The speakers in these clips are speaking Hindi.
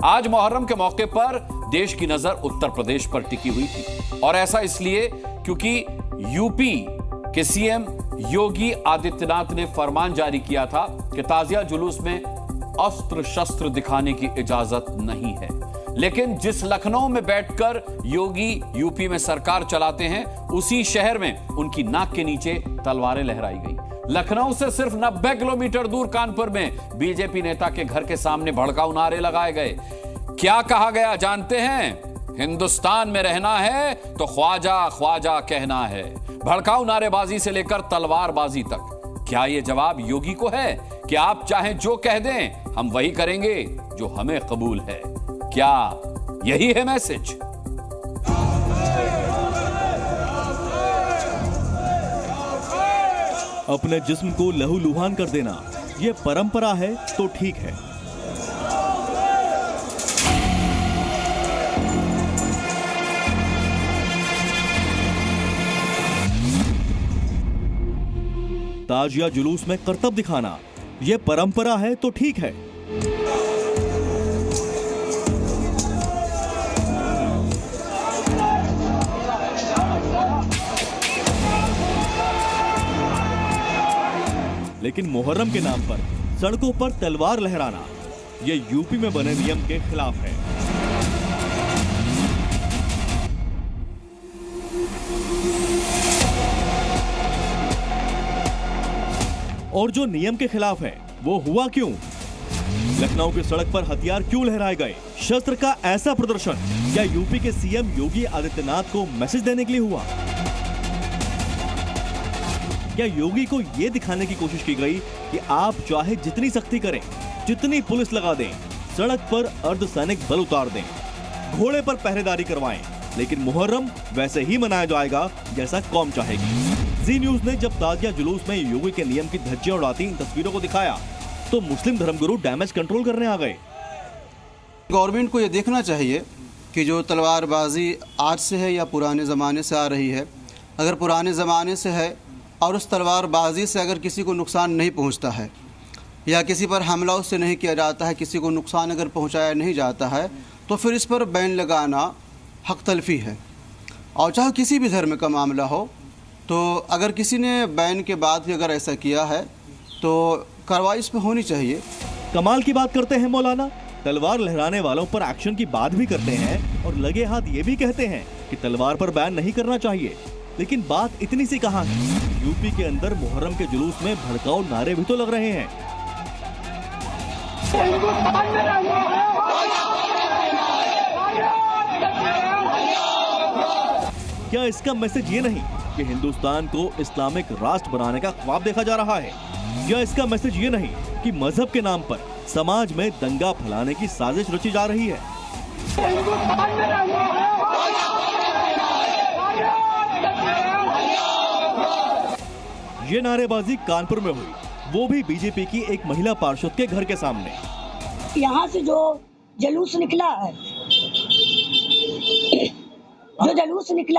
आज मुहर्रम के मौके पर देश की नजर उत्तर प्रदेश पर टिकी हुई थी, और ऐसा इसलिए क्योंकि यूपी के सीएम योगी आदित्यनाथ ने फरमान जारी किया था कि ताजिया जुलूस में अस्त्र शस्त्र दिखाने की इजाजत नहीं है। लेकिन जिस लखनऊ में बैठकर योगी यूपी में सरकार चलाते हैं, उसी शहर में उनकी नाक के नीचे तलवारें लहराई गई। लखनऊ से सिर्फ 90 किलोमीटर दूर कानपुर में बीजेपी नेता के घर के सामने भड़काऊ नारे लगाए गए। क्या कहा गया जानते हैं? हिंदुस्तान में रहना है तो ख्वाजा ख्वाजा कहना है। भड़काऊ नारेबाजी से लेकर तलवारबाजी तक। क्या यह जवाब योगी को है कि आप चाहे जो कह दें, हम वही करेंगे जो हमें कबूल है? क्या यही है मैसेज? अपने जिस्म को लहूलुहान कर देना यह परंपरा है तो ठीक है। ताजिया जुलूस में करतब दिखाना यह परंपरा है तो ठीक है। लेकिन मुहर्रम के नाम पर सड़कों पर तलवार लहराना यह यूपी में बने नियम के खिलाफ है। और जो नियम के खिलाफ है वो हुआ क्यों? लखनऊ की सड़क पर हथियार क्यों लहराए गए? शस्त्र का ऐसा प्रदर्शन क्या यूपी के सीएम योगी आदित्यनाथ को मैसेज देने के लिए हुआ? क्या योगी को यह दिखाने की कोशिश की गई कि आप चाहे जितनी सख्ती करें, जितनी पुलिस लगा दें, सड़क पर अर्धसैनिक बल उतार दें, घोड़े पर पहरेदारी करवाएं, लेकिन मुहर्रम वैसे ही मनाया जाएगा जैसा कौम चाहेगी? जी न्यूज ने जब ताजिया जुलूस में योगी के नियम की धज्जियां उड़ाती इन तस्वीरों को दिखाया तो मुस्लिम धर्मगुरु डैमेज कंट्रोल करने आ गए। गवर्नमेंट को यह देखना चाहिए कि जो तलवारबाजी आज से है या पुराने ज़माने से आ रही है। अगर पुराने ज़माने से है और उस तलवारबाजी से अगर किसी को नुकसान नहीं पहुंचता है या किसी पर हमला उससे नहीं किया जाता है, किसी को नुकसान अगर पहुंचाया नहीं जाता है, तो फिर इस पर बैन लगाना हक तलफी है। और चाहे किसी भी धर्म का मामला हो, तो अगर किसी ने बैन के बाद भी अगर ऐसा किया है तो कार्रवाई इस पर होनी चाहिए। कमाल की बात करते हैं मौलाना, तलवार लहराने वालों पर एक्शन की बात भी करते हैं और लगे हाथ ये भी कहते हैं कि तलवार पर बैन नहीं करना चाहिए। लेकिन बात इतनी सी कहाँ है? यूपी के अंदर मुहर्रम के जुलूस में भड़काऊ नारे भी तो लग रहे हैं। क्या इसका मैसेज ये नहीं कि हिंदुस्तान को इस्लामिक राष्ट्र बनाने का ख्वाब देखा जा रहा है? या इसका मैसेज ये नहीं कि मजहब के नाम पर समाज में दंगा फैलाने की साजिश रची जा रही है? ये नारेबाजी कानपुर में हुई, वो भी बीजेपी की एक महिला पार्षद के घर के सामने। यहाँ से जो जुलूस निकला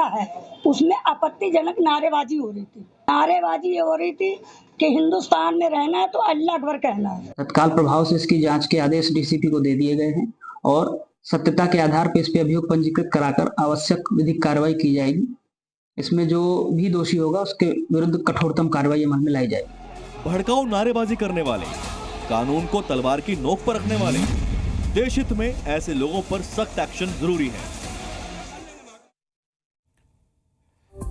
है, उसमें आपत्तिजनक नारेबाजी हो रही थी। नारेबाजी ये हो रही थी कि हिंदुस्तान में रहना है तो अल्लाह अकबर कहना है। तत्काल प्रभाव से इसकी जांच के आदेश डीसीपी को दे दिए गए हैं और सत्यता के आधार पर इस पे अभियोग पंजीकृत कराकर आवश्यक विधिक कार्रवाई की जाएगी। इसमें जो भी दोषी होगा उसके विरुद्ध कठोरतम कार्रवाई अमल में लाई जाएगी। भड़काऊ नारेबाजी करने वाले, कानून को तलवार की नोक पर रखने वाले, देश हित में ऐसे लोगों पर सख्त एक्शन जरूरी है।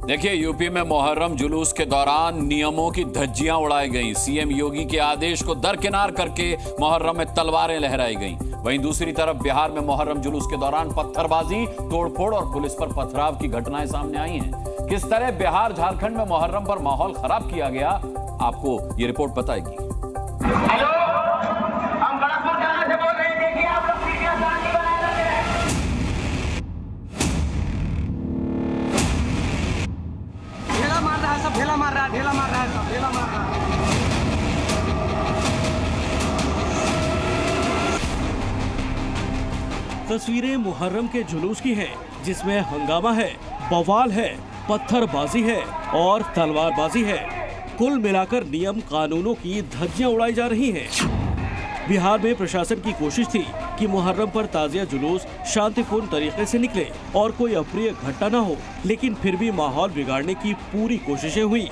देखिए, यूपी में मुहर्रम जुलूस के दौरान नियमों की धज्जियां उड़ाई गईं। सीएम योगी के आदेश को दरकिनार करके मुहर्रम में तलवारें लहराई गईं। वहीं दूसरी तरफ बिहार में मुहर्रम जुलूस के दौरान पत्थरबाजी, तोड़फोड़ और पुलिस पर पथराव की घटनाएं सामने आई हैं। किस तरह बिहार झारखंड में मुहर्रम पर माहौल खराब किया गया, आपको ये रिपोर्ट बताएगी। हेलो, हम बड़कपुर थाना से बोल रहे हैं। देखिए आप लोग वीडियो शांति बनाए रखे हैं। ढेला मार रहा है सब, ढेला मार रहा है, ढेला मार रहा है सब, ढेला मार रहा है। तस्वीरें मुहर्रम के जुलूस की हैं, जिसमें हंगामा है, बवाल है, पत्थरबाजी है और तलवारबाजी है। कुल मिलाकर नियम कानूनों की धज्जियां उड़ाई जा रही हैं। बिहार में प्रशासन की कोशिश थी कि मुहर्रम पर ताजिया जुलूस शांतिपूर्ण तरीके से निकले और कोई अप्रिय घटना न हो, लेकिन फिर भी माहौल बिगाड़ने की पूरी कोशिशें हुई।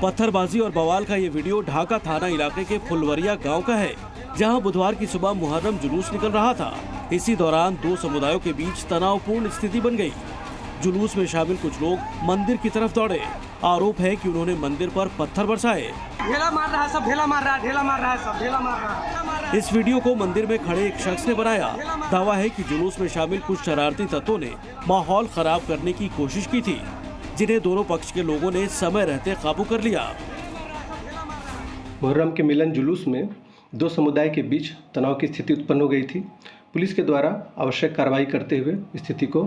पत्थरबाजी और बवाल का ये वीडियो ढाका थाना इलाके के फुलवरिया गांव का है, जहां बुधवार की सुबह मुहर्रम जुलूस निकल रहा था। इसी दौरान दो समुदायों के बीच तनावपूर्ण स्थिति बन गई। जुलूस में शामिल कुछ लोग मंदिर की तरफ दौड़े। आरोप है कि उन्होंने मंदिर पर पत्थर बरसाए। ढेला मार रहा है सब, ढेला मार रहा है, ढेला मार रहा है सब, ढेला मार रहा है। इस वीडियो को मंदिर में खड़े एक शख्स ने बनाया। दावा है कि जुलूस में शामिल कुछ शरारती तत्वों ने माहौल खराब करने की कोशिश की थी, जिन्हें दोनों पक्ष के लोगों ने समय रहते काबू कर लिया। मुहर्रम के मिलन जुलूस में दो समुदाय के बीच तनाव की स्थिति उत्पन्न हो गई थी। पुलिस के द्वारा आवश्यक कार्रवाई करते हुए स्थिति को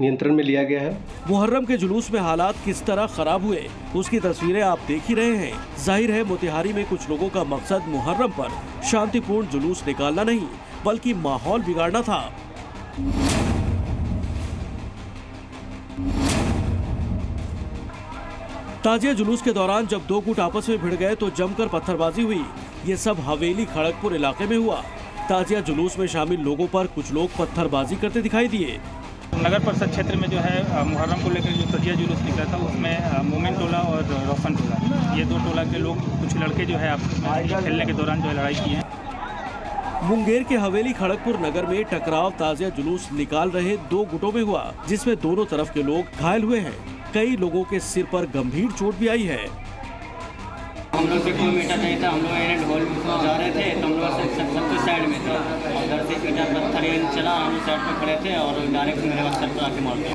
नियंत्रण में लिया गया है। मुहर्रम के जुलूस में हालात किस तरह खराब हुए, उसकी तस्वीरें आप देख ही रहे हैं। जाहिर है मोतिहारी में कुछ लोगों का मकसद मुहर्रम पर शांतिपूर्ण जुलूस निकालना नहीं, बल्कि माहौल बिगाड़ना था। ताजिया जुलूस के दौरान जब दो गुट आपस में भिड़ गए तो जमकर पत्थरबाजी हुई। ये सब हवेली खड़गपुर इलाके में हुआ। ताजिया जुलूस में शामिल लोगों पर कुछ लोग पत्थरबाजी करते दिखाई दिए। नगर परिषद क्षेत्र में जो है मुहर्रम को लेकर जो ताजिया जुलूस निकला था, उसमें मोमिन टोला और रोशन टोला, ये दो टोला के लोग, कुछ लड़के जो है आपस में खेलने के दौरान जो है लड़ाई की है। मुंगेर के हवेली खड़गपुर नगर में टकराव ताजिया जुलूस निकाल रहे दो गुटों में हुआ, जिसमें दोनों तरफ के लोग घायल हुए हैं। कई लोगों के सिर पर गंभीर चोट भी आई है। हम लोग 2 मीटर नहीं था, हम लोग ढोल जा रहे थे तो हम लोग सब साइड में था, उधर से ईटा पत्थर चला, हम साइड पर खड़े थे और डायरेक्ट मेरे सर पर आके मार दिया।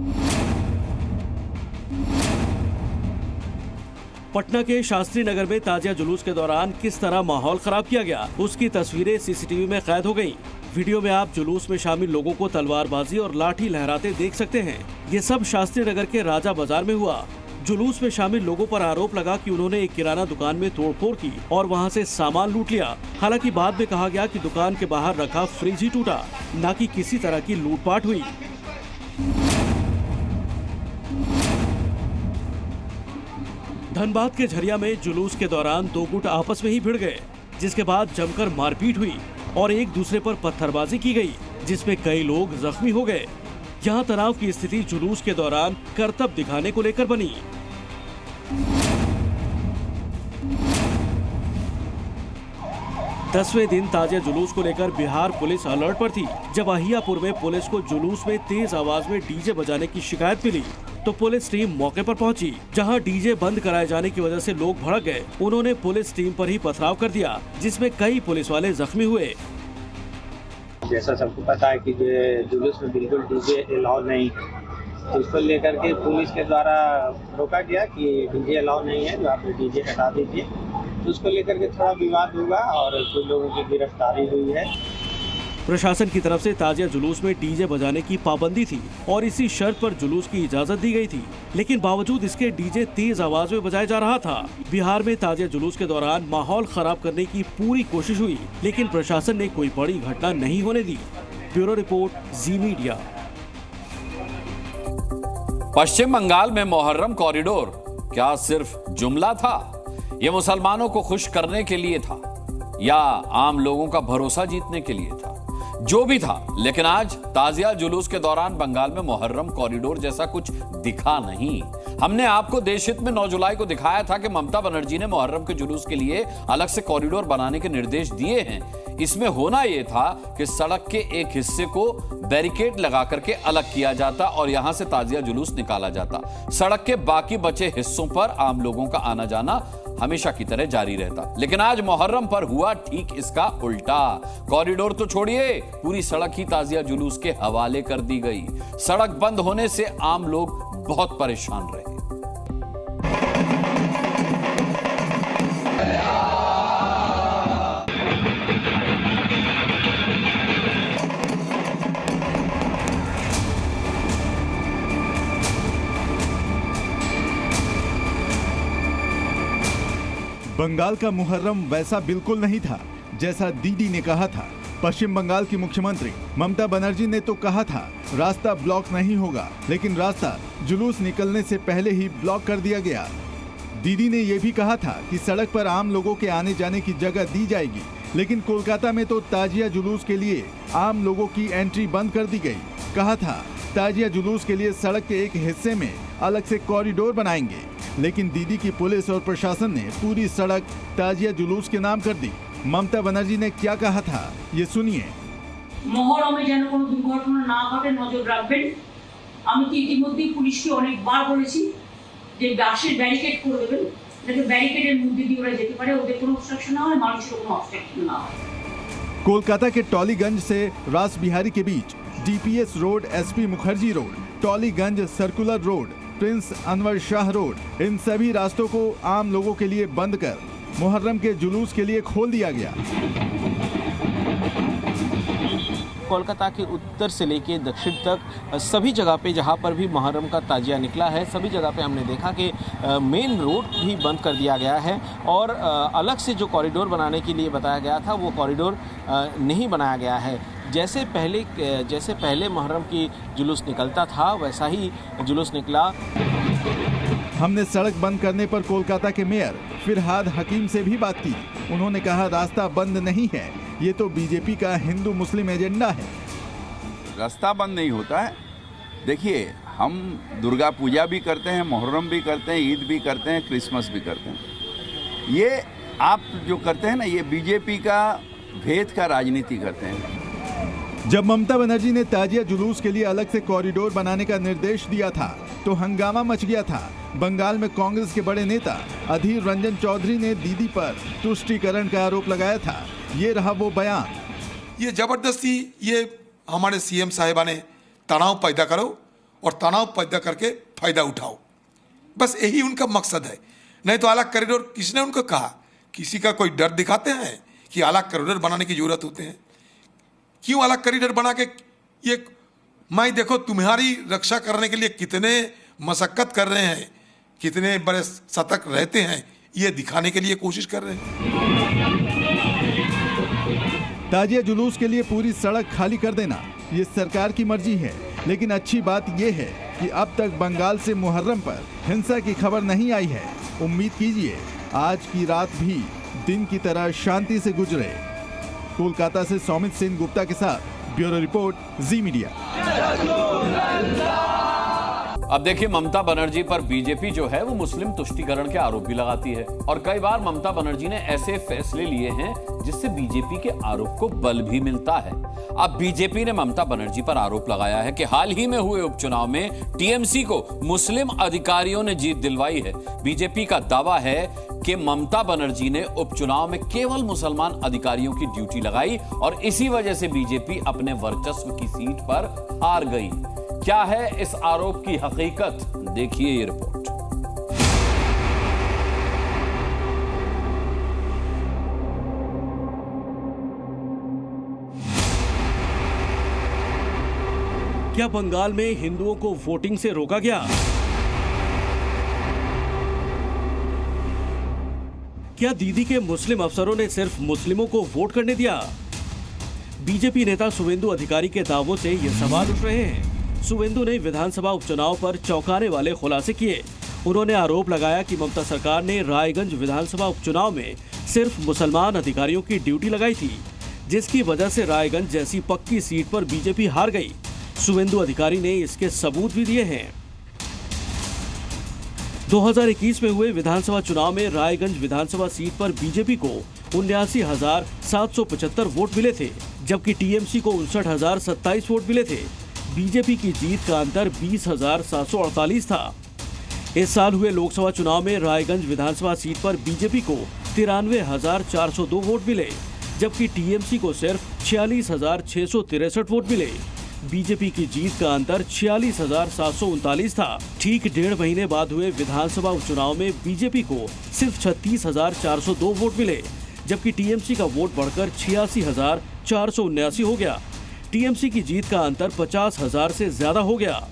पटना के शास्त्री नगर में ताजिया जुलूस के दौरान किस तरह माहौल खराब किया गया, उसकी तस्वीरें सीसीटीवी में कैद हो गयी। वीडियो में आप जुलूस में शामिल लोगों को तलवारबाजी और लाठी लहराते देख सकते हैं। ये सब शास्त्री नगर के राजा बाजार में हुआ। जुलूस में शामिल लोगों पर आरोप लगा कि उन्होंने एक किराना दुकान में तोड़फोड़ की और वहां से सामान लूट लिया। हालांकि बाद में कहा गया कि दुकान के बाहर रखा फ्रिज ही टूटा, न कि किसी तरह की लूटपाट हुई। धनबाद के झरिया में जुलूस के दौरान दो गुट आपस में ही भिड़ गए, जिसके बाद जमकर मारपीट हुई और एक दूसरे पर पत्थरबाजी की गई, जिसमें कई लोग जख्मी हो गए। यहाँ तनाव की स्थिति जुलूस के दौरान करतब दिखाने को लेकर बनी। 10वें दिन ताजिया जुलूस को लेकर बिहार पुलिस अलर्ट पर थी। जब अहियापुर में पुलिस को जुलूस में तेज आवाज में डीजे बजाने की शिकायत मिली तो पुलिस टीम मौके पर पहुंची। जहां डीजे बंद कराए जाने की वजह से लोग भड़क गए। उन्होंने पुलिस टीम पर ही पथराव कर दिया, जिसमें कई पुलिस वाले जख्मी हुए। जैसा सबको पता है कि जुलूस में बिल्कुल डीजे अलाउ नहीं है, तो इसको लेकर के पुलिस के द्वारा रोका गया कि डीजे अलाउ नहीं है, तो आप डीजे हटा दीजिए। तो उसको लेकर के थोड़ा विवाद हुआ और कुछ लोगों की गिरफ्तारी हुई है। प्रशासन की तरफ से ताजिया जुलूस में डीजे बजाने की पाबंदी थी और इसी शर्त पर जुलूस की इजाजत दी गई थी, लेकिन बावजूद इसके डीजे तेज आवाज में बजाया जा रहा था। बिहार में ताजिया जुलूस के दौरान माहौल खराब करने की पूरी कोशिश हुई, लेकिन प्रशासन ने कोई बड़ी घटना नहीं होने दी। ब्यूरो रिपोर्ट, जी मीडिया। पश्चिम बंगाल में मुहर्रम कॉरिडोर क्या सिर्फ जुमला था? ये मुसलमानों को खुश करने के लिए था या आम लोगों का भरोसा जीतने के लिए था? जो भी था, लेकिन आज ताजिया जुलूस के दौरान बंगाल में मुहर्रम कॉरिडोर जैसा कुछ दिखा नहीं। हमने आपको देशहित में 9 जुलाई को दिखाया था कि ममता बनर्जी ने मुहर्रम के जुलूस के लिए अलग से कॉरिडोर बनाने के निर्देश दिए हैं। इसमें होना यह था कि सड़क के एक हिस्से को बैरिकेड लगा करके अलग किया जाता और यहां से ताजिया जुलूस निकाला जाता। सड़क के बाकी बचे हिस्सों पर आम लोगों का आना जाना हमेशा की तरह जारी रहता। लेकिन आज मुहर्रम पर हुआ ठीक इसका उल्टा। कॉरिडोर तो छोड़िए, पूरी सड़क ही ताजिया जुलूस के हवाले कर दी गई। सड़क बंद होने से आम लोग बहुत परेशान रहे। बंगाल का मुहर्रम वैसा बिल्कुल नहीं था जैसा दीदी ने कहा था। पश्चिम बंगाल की मुख्यमंत्री ममता बनर्जी ने तो कहा था रास्ता ब्लॉक नहीं होगा, लेकिन रास्ता जुलूस निकलने से पहले ही ब्लॉक कर दिया गया। दीदी ने ये भी कहा था कि सड़क पर आम लोगों के आने जाने की जगह दी जाएगी, लेकिन कोलकाता में तो ताजिया जुलूस के लिए आम लोगों की एंट्री बंद कर दी गई। कहा था ताजिया जुलूस के लिए सड़क के एक हिस्से में अलग से कॉरिडोर बनाएंगे, लेकिन दीदी की पुलिस और प्रशासन ने पूरी सड़क ताजिया जुलूस के नाम कर दी। ममता बनर्जी ने क्या कहा था ये सुनिए। মহরমে যেন কোনো দুর্ঘটনা না ঘটে নজর রাখবেন। আমি তো ইতিমধ্যেই পুলিশকে অনেকবার বলেছি যে বাসের ব্যারিকেড করে দেবেন, যাতে ব্যারিকেডের মধ্যে দিয়ে ওরা যেতে পারে, ওদের কোনো অবস্ট্রাকশন না হয়, মানুষের কোনো অবস্ট্রাকশন না হয়। कोलकाता के टॉलीगंज से रास बिहारी के बीच DPS road, SP Mukherjee road, Tollygunge circular road, prince Anwar Shah road, इन सभी रास्तों को आम लोगों के लिए बंद कर मुहर्रम के जुलूस के लिए खोल दिया गया। कोलकाता के उत्तर से लेके दक्षिण तक सभी जगह पे जहाँ पर भी मुहर्रम का ताजिया निकला है, सभी जगह पे हमने देखा कि मेन रोड भी बंद कर दिया गया है और अलग से जो कॉरिडोर बनाने के लिए बताया गया था वो कॉरिडोर नहीं बनाया गया है। जैसे पहले मुहर्रम की जुलूस निकलता था वैसा ही जुलूस निकला। हमने सड़क बंद करने पर कोलकाता के मेयर फिरहाद हकीम से भी बात की। उन्होंने कहा रास्ता बंद नहीं है, ये तो बीजेपी का हिंदू मुस्लिम एजेंडा है। रास्ता बंद नहीं होता है। देखिए, हम दुर्गा पूजा भी करते हैं, मुहर्रम भी करते हैं, ईद भी करते हैं, क्रिसमस भी करते हैं। ये आप जो करते हैं ना, ये बीजेपी का भेद का राजनीति करते हैं। जब ममता बनर्जी ने ताजिया जुलूस के लिए अलग से कॉरिडोर बनाने का निर्देश दिया था तो हंगामा मच गया था। बंगाल में कांग्रेस के बड़े नेता अधीर रंजन चौधरी ने दीदी पर तुष्टीकरण का आरोप लगाया था। ये रहा वो बयान। ये जबरदस्ती ये हमारे सीएम साहिबा ने तनाव पैदा करो और तनाव पैदा करके फायदा उठाओ, बस यही उनका मकसद है। नहीं तो अलग कॉरिडोर किसने उनको कहा? किसी का कोई डर दिखाते हैं कि अलग कॉरिडोर बनाने की जरूरत होते हैं? क्यों अलग कॉरिडोर बना के ये मैं देखो तुम्हारी रक्षा करने के लिए कितने मशक्कत कर रहे हैं, कितने बड़े सतर्क रहते हैं, ये दिखाने के लिए कोशिश कर रहे हैं। ताजिया जुलूस के लिए पूरी सड़क खाली कर देना ये सरकार की मर्जी है, लेकिन अच्छी बात ये है कि अब तक बंगाल से मुहर्रम पर हिंसा की खबर नहीं आई है। उम्मीद कीजिए आज की रात भी दिन की तरह शांति से गुजरे। कोलकाता से सौमित सिंह गुप्ता के साथ ब्यूरो रिपोर्ट, जी मीडिया। अब देखिए, ममता बनर्जी पर बीजेपी जो है वो मुस्लिम तुष्टीकरण के आरोप भी लगाती है और कई बार ममता बनर्जी ने ऐसे फैसले लिए हैं जिससे बीजेपी के आरोप को बल भी मिलता है। अब बीजेपी ने ममता बनर्जी पर आरोप लगाया है कि हाल ही में हुए उपचुनाव में टीएमसी को मुस्लिम अधिकारियों ने जीत दिलवाई है। बीजेपी का दावा है कि ममता बनर्जी ने उपचुनाव में केवल मुसलमान अधिकारियों की ड्यूटी लगाई और इसी वजह से बीजेपी अपने वर्चस्व की सीट पर हार गई। क्या है इस आरोप की हकीकत? देखिए ये रिपोर्ट। क्या बंगाल में हिंदुओं को वोटिंग से रोका गया? क्या दीदी के मुस्लिम अफसरों ने सिर्फ मुस्लिमों को वोट करने दिया? बीजेपी नेता शुवेंदु अधिकारी के दावों से ये सवाल उठ रहे हैं। शुवेंदु ने विधानसभा उपचुनाव पर चौंकाने वाले खुलासे किए। उन्होंने आरोप लगाया कि ममता सरकार ने रायगंज विधानसभा उपचुनाव में सिर्फ मुसलमान अधिकारियों की ड्यूटी लगाई थी, जिसकी वजह से रायगंज जैसी पक्की सीट पर बीजेपी हार गई। शुवेंदु अधिकारी ने इसके सबूत भी दिए हैं। 2021 में हुए विधानसभा चुनाव में रायगंज विधानसभा सीट पर बीजेपी को 79,775 वोट मिले थे, जबकि टीएमसी को 59,027 वोट मिले थे। बीजेपी की जीत का अंतर 20,748 था। इस साल हुए लोकसभा चुनाव में रायगंज विधानसभा सीट पर बीजेपी को 93,402 वोट मिले, जबकि टीएमसी को सिर्फ 46,663 वोट मिले। बीजेपी की जीत का अंतर 46,739 था। ठीक 1.5 महीने बाद हुए विधानसभा उपचुनाव में बीजेपी को सिर्फ 36,402 वोट मिले, जबकि टीएमसी का वोट बढ़कर 86,479 हो गया। टीएमसी की जीत का अंतर 50,000 से ज्यादा हो गया।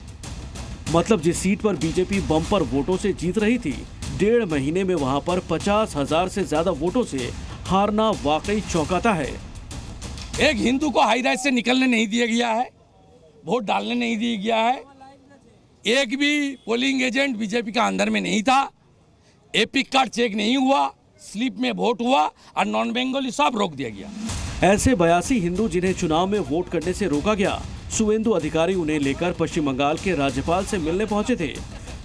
मतलब जिस सीट पर बीजेपी बम्पर वोटों से जीत रही थी, 1.5 महीने में वहां पर 50,000 से ज्यादा वोटों से हारना वाकई चौंकाता है। एक हिंदू को हाई राइज से निकलने नहीं दिया गया है, वोट डालने नहीं दिया गया है, एक भी पोलिंग एजेंट बीजेपी का अंदर में नहीं था, एपिक कार्ड चेक नहीं हुआ, स्लिप में वोट हुआ और नॉन बेंगोली सब रोक दिया गया। ऐसे 82 हिंदू जिन्हें चुनाव में वोट करने से रोका गया, शुभेंदु अधिकारी उन्हें लेकर पश्चिम बंगाल के राज्यपाल से मिलने पहुंचे थे।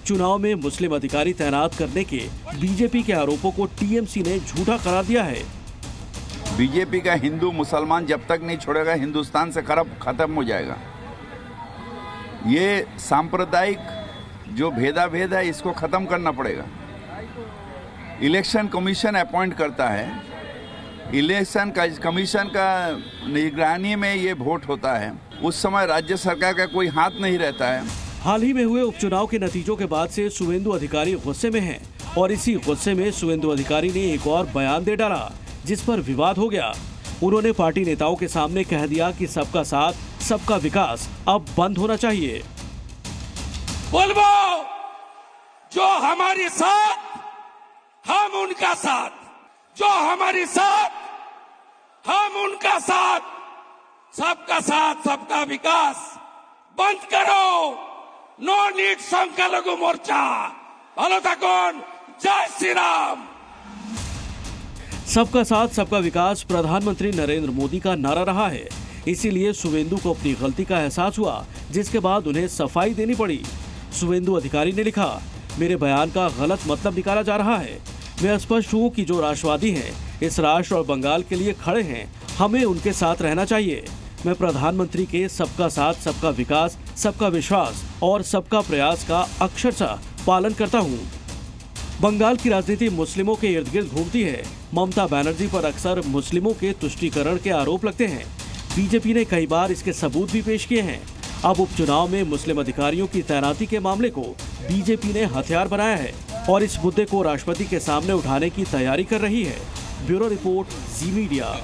चुनाव में मुस्लिम अधिकारी तैनात करने के बीजेपी के आरोपों को टीएमसी ने झूठा करार दिया है। बीजेपी का हिंदू मुसलमान जब तक नहीं छोड़ेगा हिंदुस्तान से खत्म हो जाएगा। ये सांप्रदायिक जो भेदाभेद है इसको खत्म करना पड़ेगा। इलेक्शन कमीशन अपॉइंट करता है, इलेक्शन का कमीशन का निगरानी में ये वोट होता है, उस समय राज्य सरकार का कोई हाथ नहीं रहता है। हाल ही में हुए उपचुनाव के नतीजों के बाद से शुभेंदु अधिकारी गुस्से में हैं और इसी गुस्से में शुभेंदु अधिकारी ने एक और बयान दे डाला जिस पर विवाद हो गया। उन्होंने पार्टी नेताओं के सामने कह दिया कि सबका साथ सबका विकास अब बंद होना चाहिए। बोलबो जो हमारे साथ हम उनका साथ, जो हमारे साथ हम उनका साथ, सबका साथ सबका विकास बंद करो। नो नीड संख्यालघु मोर्चा। ভালো থাকুন। जय श्री राम। सबका साथ सबका विकास प्रधानमंत्री नरेंद्र मोदी का नारा रहा है, इसीलिए शुभेंदु को अपनी गलती का एहसास हुआ, जिसके बाद उन्हें सफाई देनी पड़ी। शुभेंदु अधिकारी ने लिखा, मेरे बयान का गलत मतलब निकाला जा रहा है। मैं स्पष्ट हूँ कि जो राष्ट्रवादी हैं, इस राष्ट्र और बंगाल के लिए खड़े हैं, हमें उनके साथ रहना चाहिए। मैं प्रधानमंत्री के सबका साथ सबका विकास, सबका विश्वास और सबका प्रयास का अक्षरशः पालन करता हूँ। बंगाल की राजनीति मुस्लिमों के इर्द गिर्द घूमती है। ममता बनर्जी पर अक्सर मुस्लिमों के तुष्टीकरण के आरोप लगते हैं। बीजेपी ने कई बार इसके सबूत भी पेश किए हैं। अब उपचुनाव में मुस्लिम अधिकारियों की तैनाती के मामले को बीजेपी ने हथियार बनाया है और इस मुद्दे को राष्ट्रपति के सामने उठाने की तैयारी कर रही है। ब्यूरो रिपोर्ट, जी मीडिया।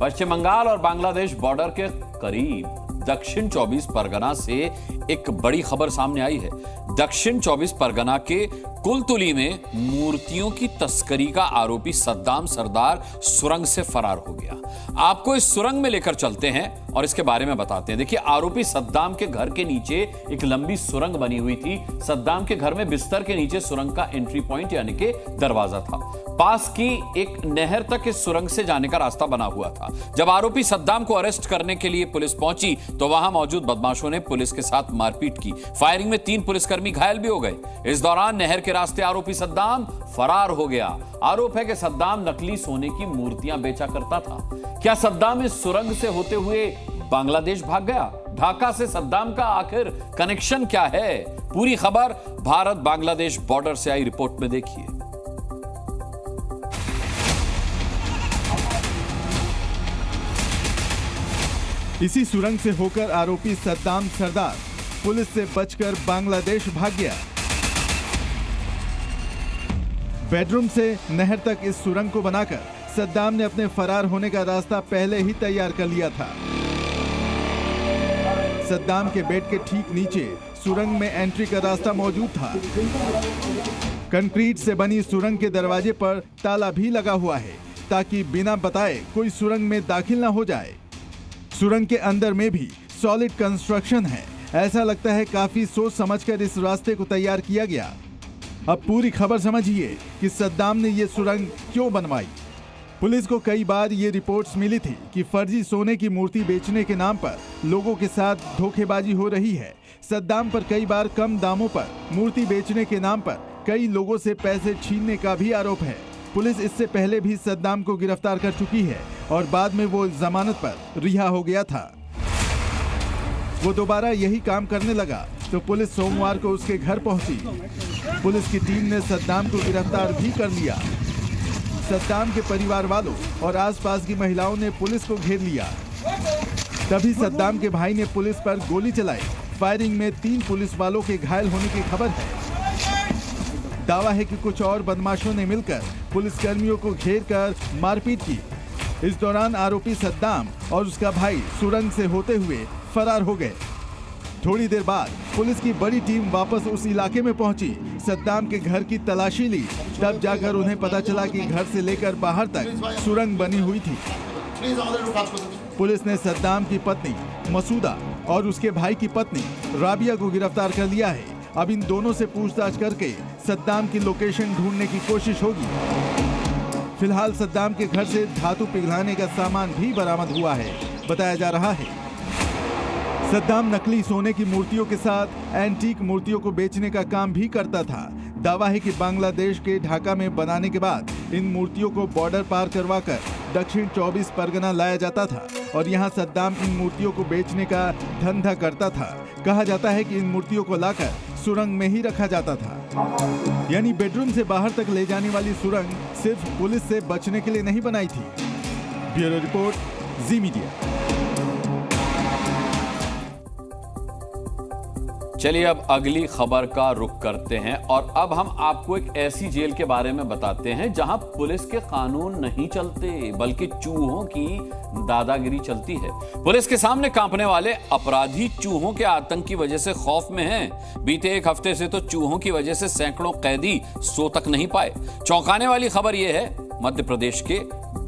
पश्चिम बंगाल और बांग्लादेश बॉर्डर के करीब दक्षिण 24 परगना से एक बड़ी खबर सामने आई है। दक्षिण 24 परगना के कुलतुली में मूर्तियों की तस्करी का आरोपी सद्दाम सरदार सुरंग से फरार हो गया। आपको इस सुरंग में लेकर चलते हैं और इसके बारे में बताते हैं। देखिए, आरोपी सद्दाम के घर के नीचे एक लंबी सुरंग बनी हुई थी। सद्दाम के घर में बिस्तर के नीचे सुरंग का एंट्री पॉइंट यानी कि दरवाजा था। पास की एक नहर तक इस सुरंग से जाने का रास्ता बना हुआ था। जब आरोपी सद्दाम को अरेस्ट करने के लिए पुलिस पहुंची तो वहां मौजूद बदमाशों ने पुलिस के साथ मारपीट की। फायरिंग में 3 पुलिसकर्मी घायल भी हो गए। इस दौरान नहर के रास्ते आरोपी सद्दाम फरार हो गया। आरोप है कि सद्दाम नकली सोने की मूर्तियां बेचा करता था। क्या सद्दाम इस सुरंग से होते हुए बांग्लादेश भाग गया? ढाका से सद्दाम का आखिर कनेक्शन क्या है? पूरी खबर भारत बांग्लादेश बॉर्डर से आई रिपोर्ट में देखिए। इसी सुरंग से होकर आरोपी सद्दाम सरदार पुलिस से बचकर बांग्लादेश भाग गया। बेडरूम से नहर तक इस सुरंग को बनाकर सद्दाम ने अपने फरार होने का रास्ता पहले ही तैयार कर लिया था। सद्दाम के बेड के ठीक नीचे सुरंग में एंट्री का रास्ता मौजूद था। कंक्रीट से बनी सुरंग के दरवाजे पर ताला भी लगा हुआ है ताकि बिना बताए कोई सुरंग में दाखिल न हो जाए। सुरंग के अंदर में भी सॉलिड कंस्ट्रक्शन है। ऐसा लगता है काफी सोच समझकर इस रास्ते को तैयार किया गया। अब पूरी खबर समझिए कि सद्दाम ने ये सुरंग क्यों बनवाई। पुलिस को कई बार ये रिपोर्ट्स मिली थी कि फर्जी सोने की मूर्ति बेचने के नाम पर लोगों के साथ धोखेबाजी हो रही है। सद्दाम पर कई बार कम दामों पर मूर्ति बेचने के नाम पर कई लोगों से पैसे छीनने का भी आरोप है। पुलिस इससे पहले भी सद्दाम को गिरफ्तार कर चुकी है और बाद में वो जमानत पर रिहा हो गया था। वो दोबारा यही काम करने लगा तो पुलिस सोमवार को उसके घर पहुंची। पुलिस की टीम ने सद्दाम को गिरफ्तार भी कर लिया। सद्दाम के परिवार वालों और आसपास की महिलाओं ने पुलिस को घेर लिया। तभी सद्दाम के भाई ने पुलिस पर गोली चलाई। फायरिंग में 3 पुलिस वालों के घायल होने की खबर है। दावा है कि कुछ और बदमाशों ने मिलकर पुलिसकर्मियों को घेर कर मारपीट की। इस दौरान आरोपी सद्दाम और उसका भाई सुरंग से होते हुए फरार हो गए। थोड़ी देर बाद पुलिस की बड़ी टीम वापस उस इलाके में पहुंची। सद्दाम के घर की तलाशी ली। तब जाकर उन्हें पता चला कि घर से लेकर बाहर तक सुरंग बनी हुई थी। पुलिस ने सद्दाम की पत्नी मसूदा और उसके भाई की पत्नी राबिया को गिरफ्तार कर लिया है। अब इन दोनों से पूछताछ करके सद्दाम की लोकेशन ढूंढने की कोशिश होगी। फिलहाल सद्दाम के घर से धातु पिघलाने का सामान भी बरामद हुआ है। बताया जा रहा है सद्दाम नकली सोने की मूर्तियों के साथ एंटीक मूर्तियों को बेचने का काम भी करता था। दावा है कि बांग्लादेश के ढाका में बनाने के बाद इन मूर्तियों को बॉर्डर पार करवाकर दक्षिण 24 परगना लाया जाता था और यहां सद्दाम इन मूर्तियों को बेचने का धंधा करता था। कहा जाता है कि इन मूर्तियों को लाकर सुरंग में ही रखा जाता था। यानी बेडरूम से बाहर तक ले जाने वाली सुरंग सिर्फ पुलिस से बचने के लिए नहीं बनाई थी। ब्यूरो रिपोर्ट, जी मीडिया। चलिए अब अगली खबर का रुख करते हैं और अब हम आपको एक ऐसी जेल के बारे में बताते हैं जहां पुलिस के कानून नहीं चलते बल्कि चूहों की दादागिरी चलती है। पुलिस के सामने कांपने वाले अपराधी चूहों के आतंक की वजह से खौफ में हैं। बीते एक हफ्ते से तो चूहों की वजह से सैकड़ों कैदी सो तक नहीं पाए। चौंकाने वाली खबर यह है मध्य प्रदेश के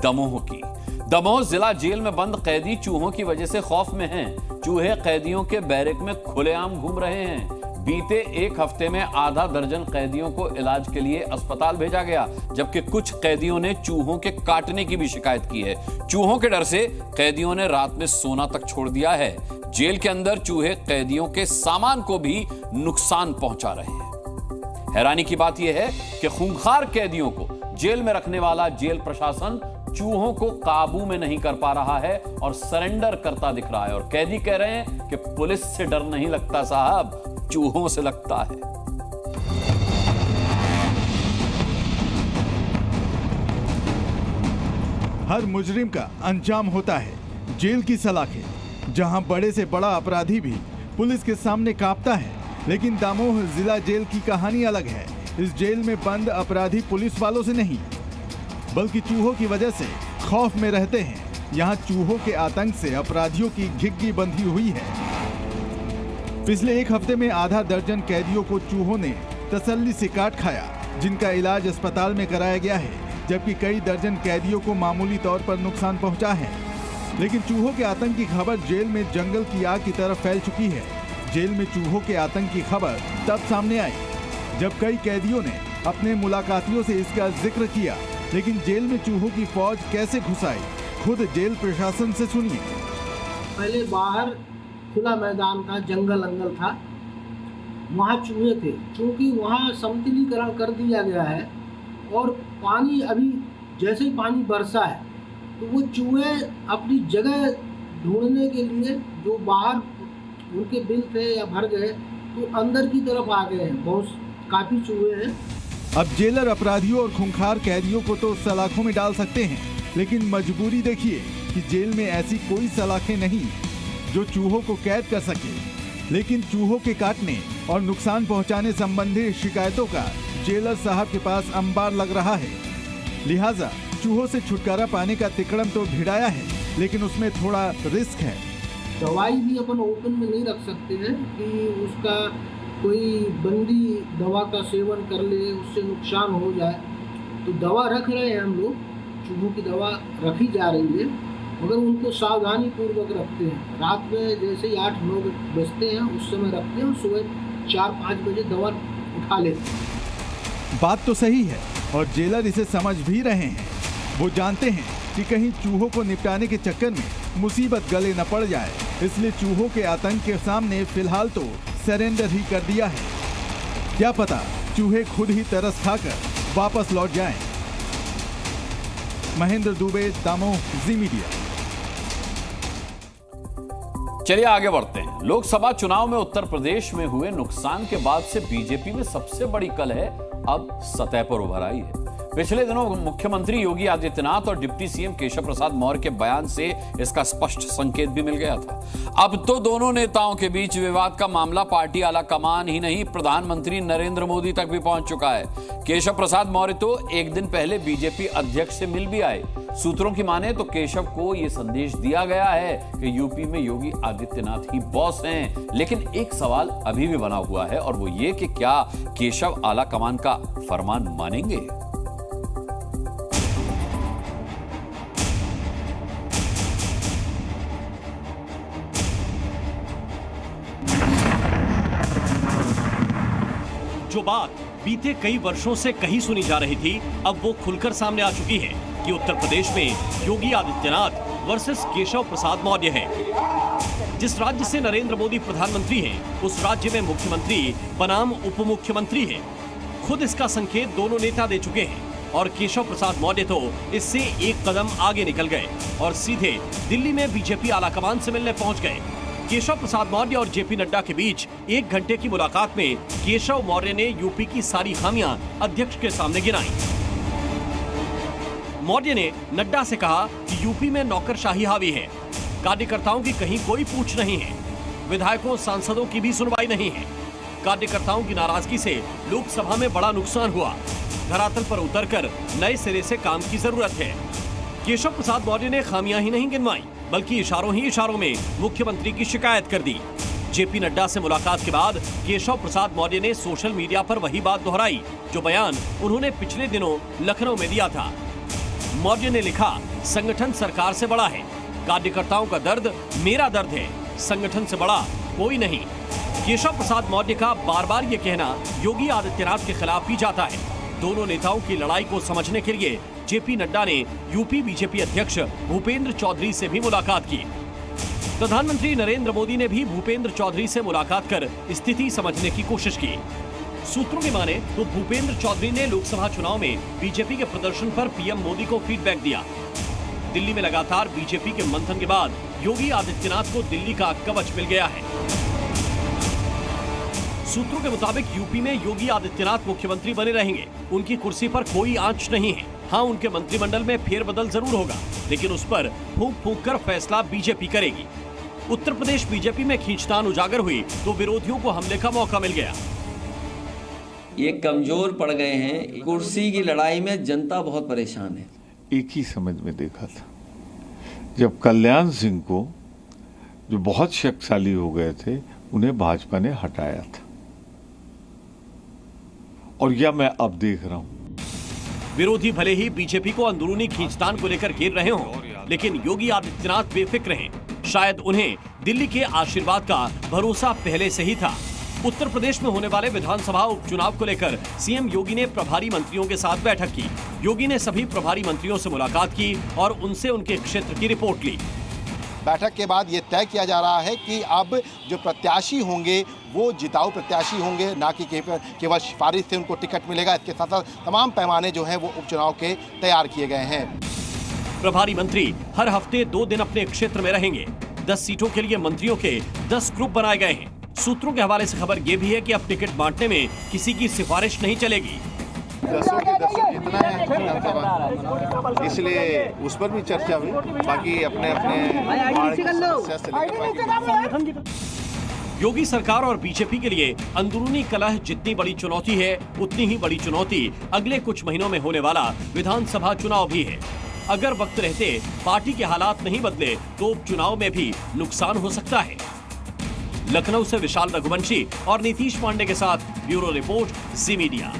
दमोह की। दमोह जिला जेल में बंद कैदी चूहों की वजह से खौफ में हैं। चूहे कैदियों के बैरक में खुलेआम घूम रहे हैं। बीते एक हफ्ते में आधा दर्जन कैदियों को इलाज के लिए अस्पताल भेजा गया, जबकि कुछ कैदियों ने चूहों के काटने की भी शिकायत की है। चूहों के डर से कैदियों ने रात में सोना तक छोड़ दिया है। जेल के अंदर चूहे कैदियों के सामान को भी नुकसान पहुंचा रहे हैं। हैरानी की बात यह है कि खूंखार कैदियों को जेल में रखने वाला जेल प्रशासन चूहों को काबू में नहीं कर पा रहा है और सरेंडर करता दिख रहा है। और कैदी कह रहे हैं कि पुलिस से डर नहीं लगता साहब, चूहों से लगता है। हर मुजरिम का अंजाम होता है जेल की सलाखें, जहां बड़े से बड़ा अपराधी भी पुलिस के सामने कांपता है। लेकिन दमोह जिला जेल की कहानी अलग है। इस जेल में बंद अपराधी पुलिस वालों से नहीं बल्कि चूहों की वजह से खौफ में रहते हैं। यहाँ चूहों के आतंक से अपराधियों की घिग्गी बंधी हुई है। पिछले एक हफ्ते में आधा दर्जन कैदियों को चूहों ने तसल्ली से काट खाया, जिनका इलाज अस्पताल में कराया गया है, जबकि कई दर्जन कैदियों को मामूली तौर पर नुकसान पहुंचा है। लेकिन चूहों के आतंक की खबर जेल में जंगल की आग की तरफ फैल चुकी है। जेल में चूहों के आतंक की खबर तब सामने आई जब कई कैदियों ने अपने मुलाकातियों से इसका जिक्र किया। लेकिन जेल में चूहों की फौज कैसे घुस आई, खुद जेल प्रशासन से सुनिए। पहले बाहर खुला मैदान था, जंगल अंगल था, वहाँ चूहे थे। क्योंकि वहाँ समतलीकरण कर दिया गया है और पानी अभी जैसे ही पानी बरसा है तो वो चूहे अपनी जगह ढूंढने के लिए जो बाहर उनके बिल थे या भर गए तो अंदर की तरफ आ गए हैं। बहुत काफ़ी चूहे हैं। अब जेलर अपराधियों और खूंखार कैदियों को तो सलाखों में डाल सकते हैं, लेकिन मजबूरी देखिए कि जेल में ऐसी कोई सलाखें नहीं जो चूहों को कैद कर सके। लेकिन चूहों के काटने और नुकसान पहुंचाने संबंधी शिकायतों का जेलर साहब के पास अंबार लग रहा है। लिहाजा चूहों से छुटकारा पाने का तिकड़म तो भिड़ाया है, लेकिन उसमें थोड़ा रिस्क है। दवाई भी अपन ओपन में नहीं रख सकते हैं कि उसका कोई बंदी दवा का सेवन कर ले, उससे नुकसान हो जाए। तो दवा रख रहे हैं हम लोग, चूहों की दवा रखी जा रही है, मगर उनको सावधानी पूर्वक रखते हैं। रात में जैसे ही 8-9 बजते हैं उस समय रखते हैं और सुबह 4-5 बजे दवा उठा लेते हैं। बात तो सही है और जेलर इसे समझ भी रहे हैं। वो जानते हैं कि कहीं चूहों को निपटाने के चक्कर में मुसीबत गले न पड़ जाए, इसलिए चूहों के आतंक के सामने फिलहाल तो सरेंडर ही कर दिया है। क्या पता चूहे खुद ही तरस खाकर वापस लौट जाएं। महेंद्र दुबे, दमोह, जी मीडिया। चलिए आगे बढ़ते हैं। लोकसभा चुनाव में उत्तर प्रदेश में हुए नुकसान के बाद से बीजेपी में सबसे बड़ी कलह अब सतह पर उभर आई है। पिछले दिनों मुख्यमंत्री योगी आदित्यनाथ और डिप्टी सीएम केशव प्रसाद मौर्य के बयान से इसका स्पष्ट संकेत भी मिल गया था। अब तो दोनों नेताओं के बीच विवाद का मामला पार्टी आला कमान ही नहीं, प्रधानमंत्री नरेंद्र मोदी तक भी पहुंच चुका है। केशव प्रसाद मौर्य तो एक दिन पहले बीजेपी अध्यक्ष से मिल भी आए। सूत्रों की माने तो केशव को यह संदेश दिया गया है कि यूपी में योगी आदित्यनाथ ही बॉस हैं। लेकिन एक सवाल अभी भी बना हुआ है और वो ये कि क्या केशव आला कमान का फरमान मानेंगे। बात बीते कई वर्षों से कहीं सुनी जा रही थी, अब वो खुलकर सामने आ चुकी है कि उत्तर प्रदेश में योगी आदित्यनाथ वर्सेस केशव प्रसाद मौर्य है। जिस राज्य से नरेंद्र मोदी प्रधानमंत्री हैं, उस राज्य में मुख्यमंत्री बनाम उप मुख्यमंत्री है। खुद इसका संकेत दोनों नेता दे चुके हैं और केशव प्रसाद मौर्य तो इससे एक कदम आगे निकल गए और सीधे दिल्ली में बीजेपी आलाकमान से मिलने पहुंच गए। केशव प्रसाद मौर्य और जेपी नड्डा के बीच 1 घंटे की मुलाकात में केशव मौर्य ने यूपी की सारी खामियां अध्यक्ष के सामने गिनाई। मौर्य ने नड्डा से कहा कि यूपी में नौकरशाही हावी है, कार्यकर्ताओं की कहीं कोई पूछ नहीं है, विधायकों सांसदों की भी सुनवाई नहीं है। कार्यकर्ताओं की नाराजगी से लोकसभा में बड़ा नुकसान हुआ। धरातल पर उतरकर नए सिरे से काम की जरूरत है। केशव प्रसाद मौर्य ने खामियां ही नहीं गिनवाई, बल्कि इशारों ही इशारों में मुख्यमंत्री की शिकायत कर दी। जेपी नड्डा से मुलाकात के बाद केशव प्रसाद मौर्य ने सोशल मीडिया पर वही बात दोहराई जो बयान उन्होंने पिछले दिनों लखनऊ में दिया था। मौर्य ने लिखा, संगठन सरकार से बड़ा है, कार्यकर्ताओं का दर्द मेरा दर्द है, संगठन से बड़ा कोई नहीं। केशव प्रसाद मौर्य का बार बार ये कहना योगी आदित्यनाथ के खिलाफ ही जाता है। दोनों नेताओं की लड़ाई को समझने के लिए जेपी नड्डा ने यूपी बीजेपी अध्यक्ष भूपेंद्र चौधरी से भी मुलाकात की। प्रधानमंत्री नरेंद्र मोदी ने भी भूपेंद्र चौधरी से मुलाकात कर स्थिति समझने की कोशिश की। सूत्रों की माने तो भूपेंद्र चौधरी ने लोकसभा चुनाव में बीजेपी के प्रदर्शन पर पीएम मोदी को फीडबैक दिया। दिल्ली में लगातार बीजेपी के मंथन के बाद योगी आदित्यनाथ को दिल्ली का कवच मिल गया है। सूत्रों के मुताबिक यूपी में योगी आदित्यनाथ मुख्यमंत्री बने रहेंगे। उनकी कुर्सी पर कोई आंच नहीं है। हाँ, उनके मंत्रिमंडल में फेरबदल जरूर होगा, लेकिन उस पर फूंक फूंक कर फैसला बीजेपी करेगी। उत्तर प्रदेश बीजेपी में खींचतान उजागर हुई तो विरोधियों को हमले का मौका मिल गया। ये कमजोर पड़ गए हैं। कुर्सी की लड़ाई में जनता बहुत परेशान है। एक ही समझ में देखा था, जब कल्याण सिंह को, जो बहुत शक्तिशाली हो गए थे, उन्हें भाजपा ने हटाया था, और यह मैं अब देख रहा हूं। विरोधी भले ही बीजेपी को अंदरूनी खींचतान को लेकर घेर रहे हों, लेकिन योगी आदित्यनाथ बेफिक्र हैं। शायद उन्हें दिल्ली के आशीर्वाद का भरोसा पहले से ही था। उत्तर प्रदेश में होने वाले विधानसभा उपचुनाव को लेकर सीएम योगी ने प्रभारी मंत्रियों के साथ बैठक की। योगी ने सभी प्रभारी मंत्रियों से मुलाकात की और उनसे उनके क्षेत्र की रिपोर्ट ली। बैठक के बाद ये तय किया जा रहा है कि अब जो प्रत्याशी होंगे वो जिताऊ प्रत्याशी होंगे, ना कि केवल सिफारिश से उनको टिकट मिलेगा। इसके साथ साथ तमाम पैमाने जो हैं वो उपचुनाव के तैयार किए गए हैं। प्रभारी मंत्री हर हफ्ते 2 दिन अपने क्षेत्र में रहेंगे। 10 सीटों के लिए मंत्रियों के 10 ग्रुप बनाए गए हैं। सूत्रों के हवाले से खबर ये भी है कि अब टिकट बांटने में किसी की सिफारिश नहीं चलेगी। 10 के 10 जितना है विधानसभा, इसलिए उस पर भी चर्चा हुई। बाकी अपने योगी सरकार और बीजेपी के लिए अंदरूनी कलह जितनी बड़ी चुनौती है, उतनी ही बड़ी चुनौती अगले कुछ महीनों में होने वाला विधानसभा चुनाव भी है। अगर वक्त रहते पार्टी के हालात नहीं बदले तो उपचुनाव में भी नुकसान हो सकता है। लखनऊ से विशाल रघुवंशी और नीतीश पांडे के साथ ब्यूरो रिपोर्ट, जी मीडिया।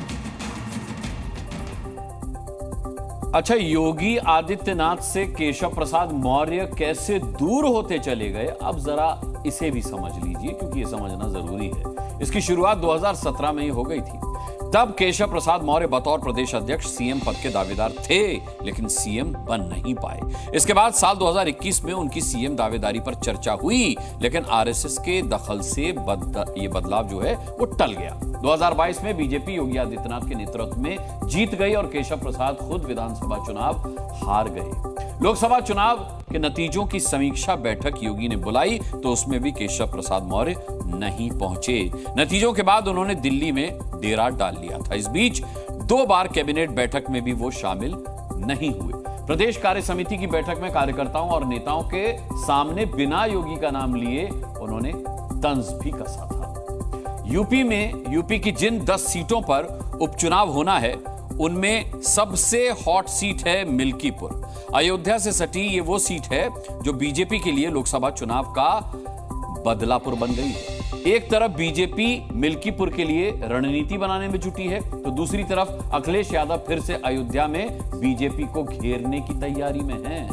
अच्छा, योगी आदित्यनाथ से केशव प्रसाद मौर्य कैसे दूर होते चले गए, अब जरा इसे भी समझ लीजिए, क्योंकि ये समझना जरूरी है। इसकी शुरुआत 2017 में ही हो गई थी। तब केशव प्रसाद मौर्य बतौर प्रदेश अध्यक्ष सीएम पद के दावेदार थे, लेकिन सीएम बन नहीं पाए। इसके बाद साल 2021 में उनकी सीएम दावेदारी पर चर्चा हुई, लेकिन आरएसएस के दखल से ये बदलाव जो है वो टल गया। 2022 में बीजेपी योगी आदित्यनाथ के नेतृत्व में जीत गई और केशव प्रसाद खुद विधानसभा चुनाव हार गए। लोकसभा चुनाव के नतीजों की समीक्षा बैठक योगी ने बुलाई तो उसमें भी केशव प्रसाद मौर्य नहीं पहुंचे। नतीजों के बाद उन्होंने दिल्ली में डेरा डाल लिया था। इस बीच 2 बार कैबिनेट बैठक में भी वो शामिल नहीं हुए। प्रदेश कार्य समिति की बैठक में कार्यकर्ताओं और नेताओं के सामने बिना योगी का नाम लिए उन्होंने तंज भी कसा था। यूपी की जिन 10 सीटों पर उपचुनाव होना है, उनमें सबसे हॉट सीट है मिल्कीपुर। अयोध्या से सटी ये वो सीट है जो बीजेपी के लिए लोकसभा चुनाव का बदलापुर बन गई है। एक तरफ बीजेपी मिल्कीपुर के लिए रणनीति बनाने में जुटी है, तो दूसरी तरफ अखिलेश यादव फिर से अयोध्या में बीजेपी को घेरने की तैयारी में हैं।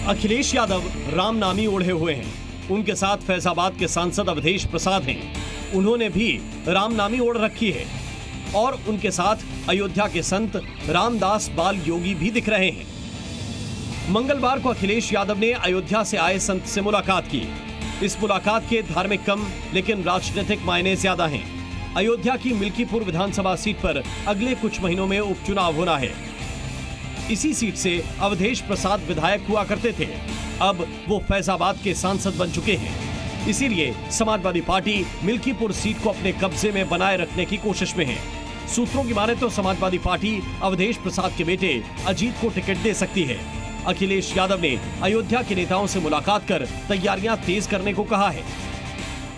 अखिलेश यादव राम नामी ओढ़े हुए हैं। उनके साथ फैजाबाद के सांसद अवधेश प्रसाद हैं, उन्होंने भी राम नामी ओढ़ रखी है। और उनके साथ अयोध्या के संत रामदास बाल योगी भी दिख रहे हैं। मंगलवार को अखिलेश यादव ने अयोध्या से आए संत से मुलाकात की। इस मुलाकात के धार्मिक कम लेकिन राजनीतिक मायने ज्यादा हैं। अयोध्या की मिल्कीपुर विधानसभा सीट पर अगले कुछ महीनों में उपचुनाव होना है। इसी सीट से अवधेश प्रसाद विधायक हुआ करते थे, अब वो फैजाबाद के सांसद बन चुके हैं। इसीलिए समाजवादी पार्टी मिल्कीपुर सीट को अपने कब्जे में बनाए रखने की कोशिश में है। सूत्रों की माने तो समाजवादी पार्टी अवधेश प्रसाद के बेटे अजीत को टिकट दे सकती है। अखिलेश यादव ने अयोध्या के नेताओं से मुलाकात कर तैयारियां तेज करने को कहा है।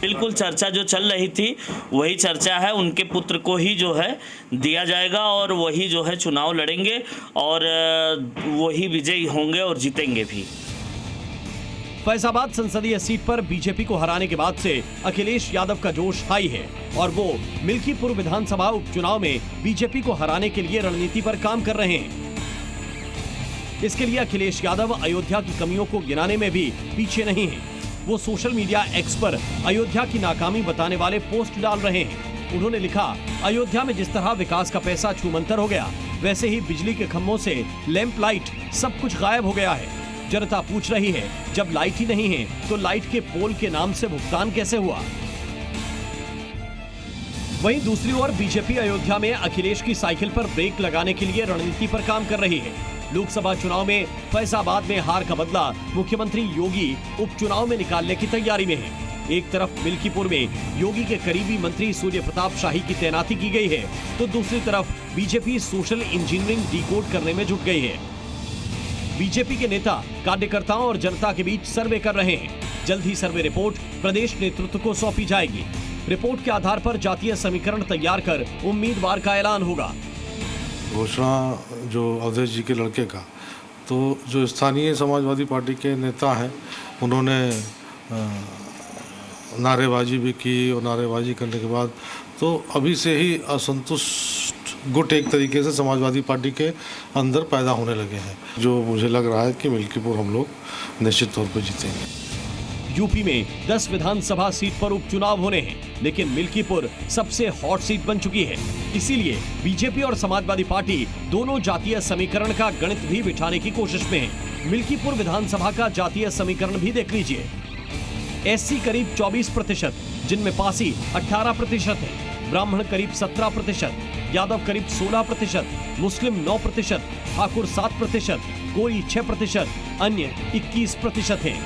बिल्कुल चर्चा जो चल रही थी वही चर्चा है, उनके पुत्र को ही जो है दिया जाएगा और वही जो है चुनाव लड़ेंगे और वही विजयी होंगे और जीतेंगे भी। फैजाबाद संसदीय सीट पर बीजेपी को हराने के बाद से अखिलेश यादव का जोश हाई है और वो मिल्कीपुर विधानसभा उपचुनाव में बीजेपी को हराने के लिए रणनीति पर काम कर रहे हैं। इसके लिए अखिलेश यादव अयोध्या की कमियों को गिनाने में भी पीछे नहीं है। वो सोशल मीडिया एक्स पर अयोध्या की नाकामी बताने वाले पोस्ट डाल रहे हैं। उन्होंने लिखा, अयोध्या में जिस तरह विकास का पैसा छूमंतर हो गया, वैसे ही बिजली के खंभों से लैंप लाइट सब कुछ गायब हो गया है। जनता पूछ रही है, जब लाइट ही नहीं है तो लाइट के पोल के नाम से भुगतान कैसे हुआ? वहीं दूसरी ओर बीजेपी अयोध्या में अखिलेश की साइकिल पर ब्रेक लगाने के लिए रणनीति पर काम कर रही है। लोकसभा चुनाव में फैजाबाद में हार का बदला मुख्यमंत्री योगी उपचुनाव में निकालने की तैयारी में है। एक तरफ मिल्कीपुर में योगी के करीबी मंत्री सूर्य प्रताप शाही की तैनाती की गई है, तो दूसरी तरफ बीजेपी सोशल इंजीनियरिंग डिकोड करने में जुट गई है। बीजेपी के नेता कार्यकर्ताओं और जनता के बीच सर्वे कर रहे हैं। जल्द ही सर्वे रिपोर्ट प्रदेश नेतृत्व को सौंपी जाएगी। रिपोर्ट के आधार पर जातीय समीकरण तैयार कर उम्मीदवार का ऐलान होगा। घोषणा जो अवधेश जी के लड़के का, तो जो स्थानीय समाजवादी पार्टी के नेता हैं उन्होंने नारेबाजी भी की और नारेबाजी करने के बाद तो अभी से ही असंतुष्ट गुट एक तरीके से समाजवादी पार्टी के अंदर पैदा होने लगे हैं, जो मुझे लग रहा है कि मिल्कीपुर हम लोग निश्चित तौर पर जीतेंगे। यूपी में 10 विधानसभा सीट पर उपचुनाव होने हैं, लेकिन मिल्कीपुर सबसे हॉट सीट बन चुकी है। इसीलिए बीजेपी और समाजवादी पार्टी दोनों जातीय समीकरण का गणित भी बिठाने की कोशिश में है। मिल्कीपुर विधानसभा का जातीय समीकरण भी देख लीजिए। एससी करीब 24%, जिनमें पासी 18% है, ब्राह्मण करीब 17%, यादव करीब 16%, मुस्लिम 9%, ठाकुर 7%, गोरी 6%, अन्य 21% हैं।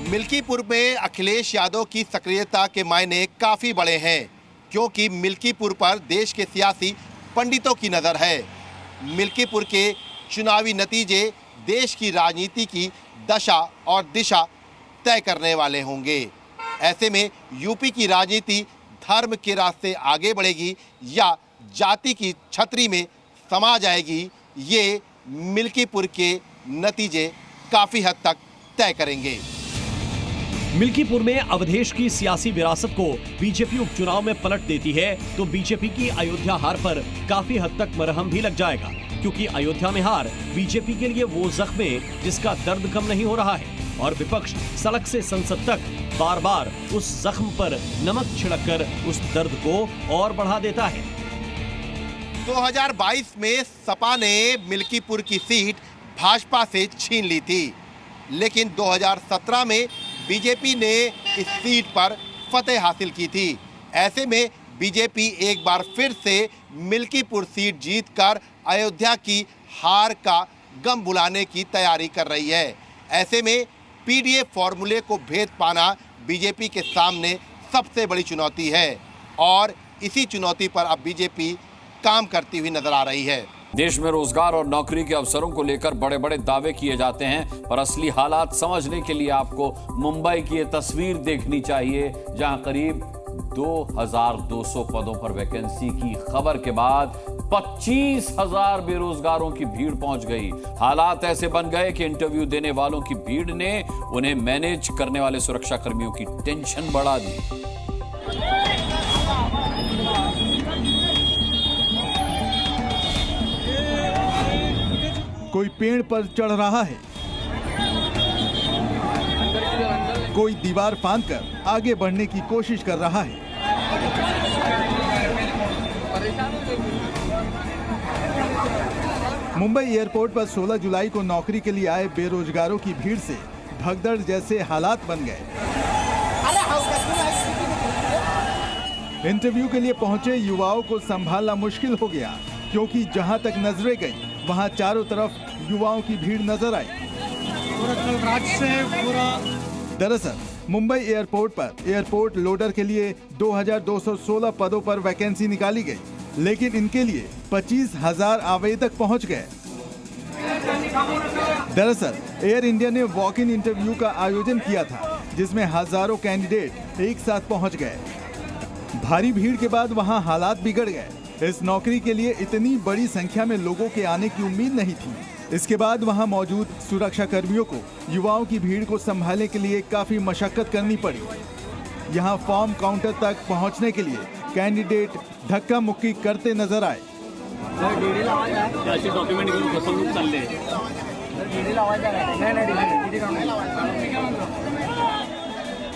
मिल्कीपुर में अखिलेश यादव की सक्रियता के मायने काफ़ी बड़े हैं, क्योंकि मिल्कीपुर पर देश के सियासी पंडितों की नज़र है। मिल्कीपुर के चुनावी नतीजे देश की राजनीति की दशा और दिशा तय करने वाले होंगे। ऐसे में यूपी की राजनीति धर्म के रास्ते आगे बढ़ेगी या जाति की छतरी में समा जाएगी, ये मिल्कीपुर के नतीजे काफ़ी हद तक तय करेंगे। मिल्कीपुर में अवधेश की सियासी विरासत को बीजेपी उपचुनाव में पलट देती है तो बीजेपी की अयोध्या हार पर काफी हद तक मरहम भी लग जाएगा, क्योंकि अयोध्या में हार बीजेपी के लिए वो जख्म है जिसका दर्द कम नहीं हो रहा है और विपक्ष सड़क से संसद तक बार बार उस जख्म पर नमक छिड़ककर उस दर्द को और बढ़ा देता है। 2022 में सपा ने मिल्कीपुर की सीट भाजपा से छीन ली थी, लेकिन 2017 में बीजेपी ने इस सीट पर फतेह हासिल की थी। ऐसे में बीजेपी एक बार फिर से मिल्कीपुर सीट जीतकर अयोध्या की हार का गम बुलाने की तैयारी कर रही है। ऐसे में पीडीए फॉर्मूले को भेद पाना बीजेपी के सामने सबसे बड़ी चुनौती है और इसी चुनौती पर अब बीजेपी काम करती हुई नजर आ रही है। देश में रोजगार और नौकरी के अवसरों को लेकर बड़े बड़े दावे किए जाते हैं, पर असली हालात समझने के लिए आपको मुंबई की ये तस्वीर देखनी चाहिए, जहां करीब 2200 पदों पर वैकेंसी की खबर के बाद 25,000 बेरोजगारों की भीड़ पहुंच गई। हालात ऐसे बन गए कि इंटरव्यू देने वालों की भीड़ ने उन्हें मैनेज करने वाले सुरक्षा कर्मियों की टेंशन बढ़ा दी। कोई पेड़ पर चढ़ रहा है, कोई दीवार फांदकर आगे बढ़ने की कोशिश कर रहा है। मुंबई एयरपोर्ट पर 16 जुलाई को नौकरी के लिए आए बेरोजगारों की भीड़ से भगदड़ जैसे हालात बन गए। इंटरव्यू के लिए पहुंचे युवाओं को संभालना मुश्किल हो गया, क्योंकि जहां तक नजरें गई वहां चारों तरफ युवाओं की भीड़ नजर आई। दरअसल मुंबई एयरपोर्ट पर एयरपोर्ट लोडर के लिए 2216 पदों पर वैकेंसी निकाली गई, लेकिन इनके लिए 25,000 आवेदक पहुंच गए। दरअसल एयर इंडिया ने वॉक इन इंटरव्यू का आयोजन किया था, जिसमें हजारों कैंडिडेट एक साथ पहुंच गए। भारी भीड़ के बाद वहां हालात बिगड़ गए। इस नौकरी के लिए इतनी बड़ी संख्या में लोगों के आने की उम्मीद नहीं थी। इसके बाद वहां मौजूद सुरक्षा कर्मियों को युवाओं की भीड़ को संभालने के लिए काफी मशक्कत करनी पड़ी। यहां फॉर्म काउंटर तक पहुंचने के लिए कैंडिडेट धक्का मुक्की करते नजर आए।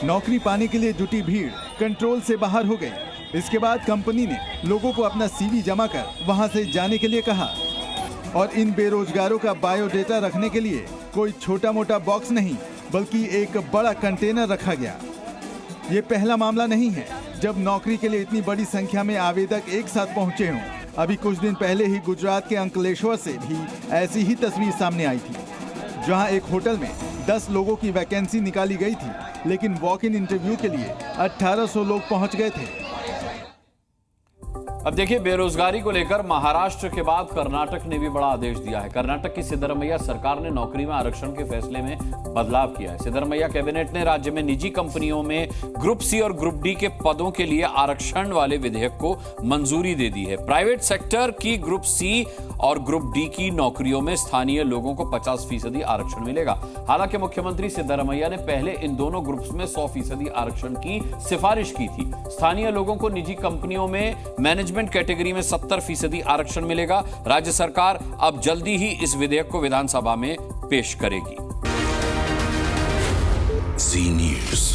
नौकरी पाने के लिए जुटी भीड़ कंट्रोल से बाहर हो गई। इसके बाद कंपनी ने लोगों को अपना सीवी जमा कर वहां से जाने के लिए कहा और इन बेरोजगारों का बायोडेटा रखने के लिए कोई छोटा मोटा बॉक्स नहीं, बल्कि एक बड़ा कंटेनर रखा गया। ये पहला मामला नहीं है जब नौकरी के लिए इतनी बड़ी संख्या में आवेदक एक साथ पहुंचे हों। अभी कुछ दिन पहले ही गुजरात के अंकलेश्वर से भी ऐसी ही तस्वीर सामने आई थी, जहां एक होटल में 10 लोगों की वैकेंसी निकाली गई थी, लेकिन वॉक इन इंटरव्यू के लिए 1800 लोग पहुंच गए थे। अब देखिए, बेरोजगारी को लेकर महाराष्ट्र के बाद कर्नाटक ने भी बड़ा आदेश दिया है। कर्नाटक की सिद्धरमैया सरकार ने नौकरी में आरक्षण के फैसले में बदलाव किया है। सिद्धरमैया कैबिनेट ने राज्य में निजी कंपनियों में ग्रुप सी और ग्रुप डी के पदों के लिए आरक्षण वाले विधेयक को मंजूरी दे दी है। प्राइवेट सेक्टर की ग्रुप सी और ग्रुप डी की नौकरियों में स्थानीय लोगों को 50% आरक्षण मिलेगा। हालांकि मुख्यमंत्री सिद्धरमैया ने पहले इन दोनों ग्रुप्स में 100% आरक्षण की सिफारिश की थी। स्थानीय लोगों को निजी कंपनियों में मैनेजमेंट कैटेगरी में 70% आरक्षण मिलेगा। राज्य सरकार अब जल्दी ही इस विधेयक को विधानसभा में पेश करेगी। जी न्यूज़।